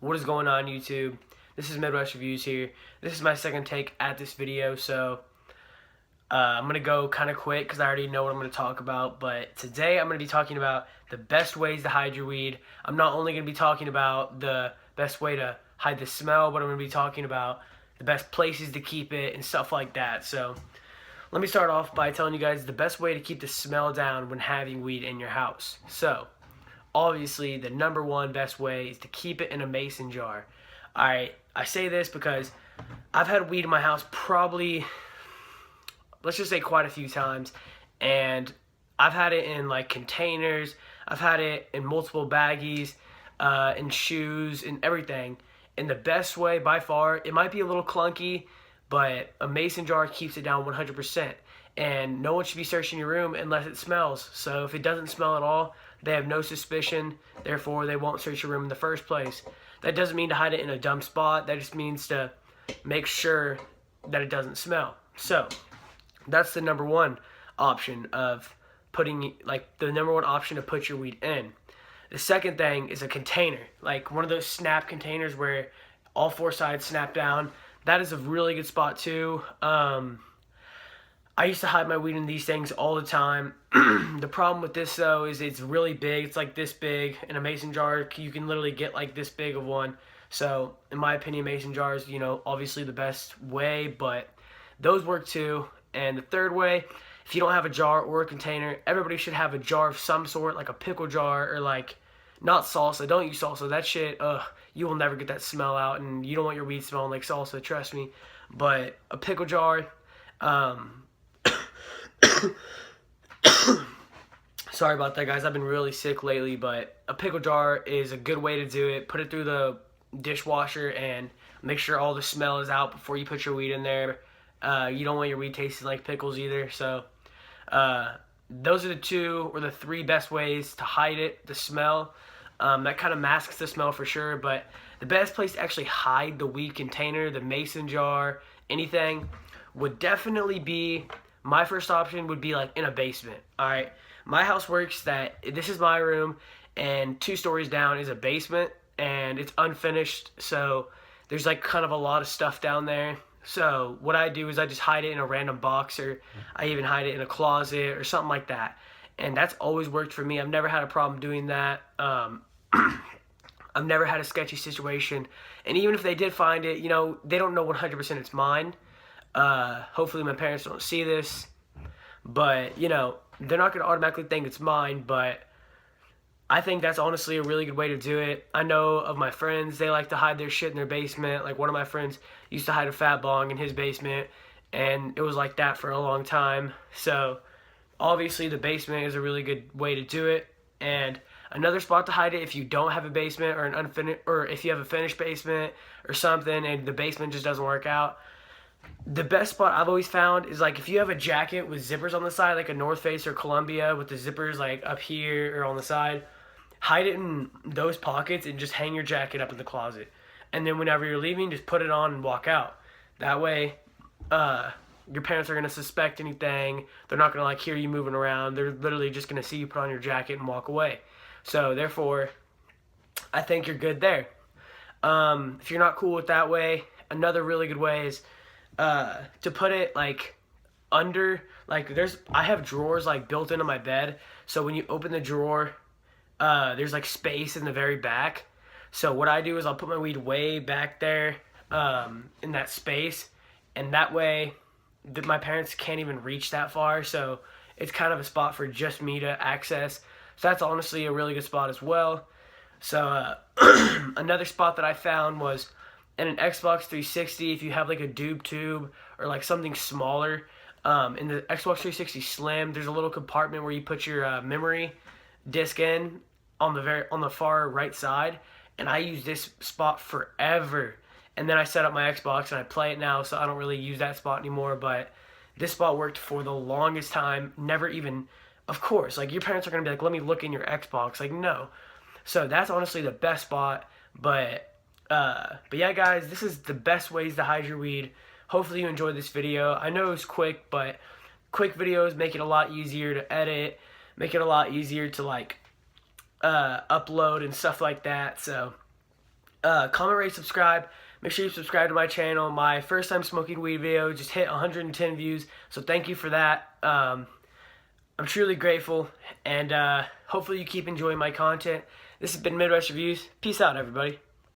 What is going on, YouTube? This is Midwest Reviews here. This is my second take at this video, so I'm going to go kind of quick because I already know what I'm going to talk about. But today I'm going to be talking about the best ways to hide your weed. I'm not only going to be talking about the best way to hide the smell, but I'm going to be talking about the best places to keep it and stuff like that. So let me start off by telling you guys the best way to keep the smell down when having weed in your house. So obviously, the number one best way is to keep it in a mason jar. I say this because I've had weed in my house probably, let's just say quite a few times, and I've had it in like containers, I've had it in multiple baggies, in shoes, and everything. And the best way by far, it might be a little clunky, but a mason jar keeps it down 100%. And no one should be searching your room unless it smells. So if it doesn't smell at all, they have no suspicion, therefore they won't search your room in the first place. That doesn't mean to hide it in a dumb spot. That just means to make sure that it doesn't smell. So that's the number one option of putting, like, the number one option to put your weed in. The second thing is a container, like one of those snap containers where all four sides snap down. That is a really good spot too. I used to hide my weed in these things all the time. The problem with this though is it's really big. It's like this big. In a mason jar, you can literally get like this big of one. So in my opinion, mason jars, obviously the best way, but those work too. And the third way, if you don't have a jar or a container, everybody should have a jar of some sort, like a pickle jar or like, not salsa. Don't use salsa. That shit, you will never get that smell out, and you don't want your weed smelling like salsa, trust me. But a pickle jar, sorry about that, guys. I've been really sick lately, but a pickle jar is a good way to do it. Put it through the dishwasher and make sure all the smell is out before you put your weed in there. You don't want your weed tasting like pickles either. So those are the two or the three best ways to hide it, the smell. That kind of masks the smell for sure, but the best place to actually hide the weed container, the mason jar, anything, would definitely be, my first option would be like in a basement. Alright, my house works that this is my room, and 2 stories down is a basement, and it's unfinished, so there's like kind of a lot of stuff down there. So what I do is I just hide it in a random box, or I even hide it in a closet or something like that. And that's always worked for me. I've never had a problem doing that. I've never had a sketchy situation. And even if they did find it, they don't know 100% it's mine. Hopefully my parents don't see this. But, they're not going to automatically think it's mine, but I think that's honestly a really good way to do it. I know of my friends, they like to hide their shit in their basement. Like one of my friends used to hide a fat bong in his basement, and it was like that for a long time. So obviously the basement is a really good way to do it. And another spot to hide it if you don't have a basement or an unfinished, or if you have a finished basement or something and the basement just doesn't work out, the best spot I've always found is like if you have a jacket with zippers on the side, like a North Face or Columbia with the zippers like up here or on the side, hide it in those pockets and just hang your jacket up in the closet. And then whenever you're leaving, just put it on and walk out. That way, your parents are going to suspect anything. They're not going to like hear you moving around. They're literally just going to see you put on your jacket and walk away. So therefore, I think you're good there. If you're not cool with that way, another really good way is to put it like under, like I have drawers like built into my bed. So when you open the drawer, there's like space in the very back. So what I do is I'll put my weed way back there in that space, and that way my parents can't even reach that far. So it's kind of a spot for just me to access. So that's honestly a really good spot as well. So another spot that I found was in an Xbox 360. If you have like a Doob tube or like something smaller, in the Xbox 360 Slim, there's a little compartment where you put your memory disc in on the far right side, and I use this spot forever. And then I set up my Xbox and I play it now, so I don't really use that spot anymore. But this spot worked for the longest time. Never even, of course, like your parents are gonna be like, "Let me look in your Xbox." Like, no. So that's honestly the best spot. But yeah, guys, this is the best ways to hide your weed. Hopefully you enjoyed this video. I know it's quick, but quick videos make it a lot easier to edit, make it a lot easier to like upload and stuff like that. So Comment, rate, subscribe. Make sure you subscribe to my channel. My first time smoking weed video just hit 110 views, so thank you for that. I'm truly grateful, and hopefully you keep enjoying my content. This has been Midwest Reviews. Peace out, everybody.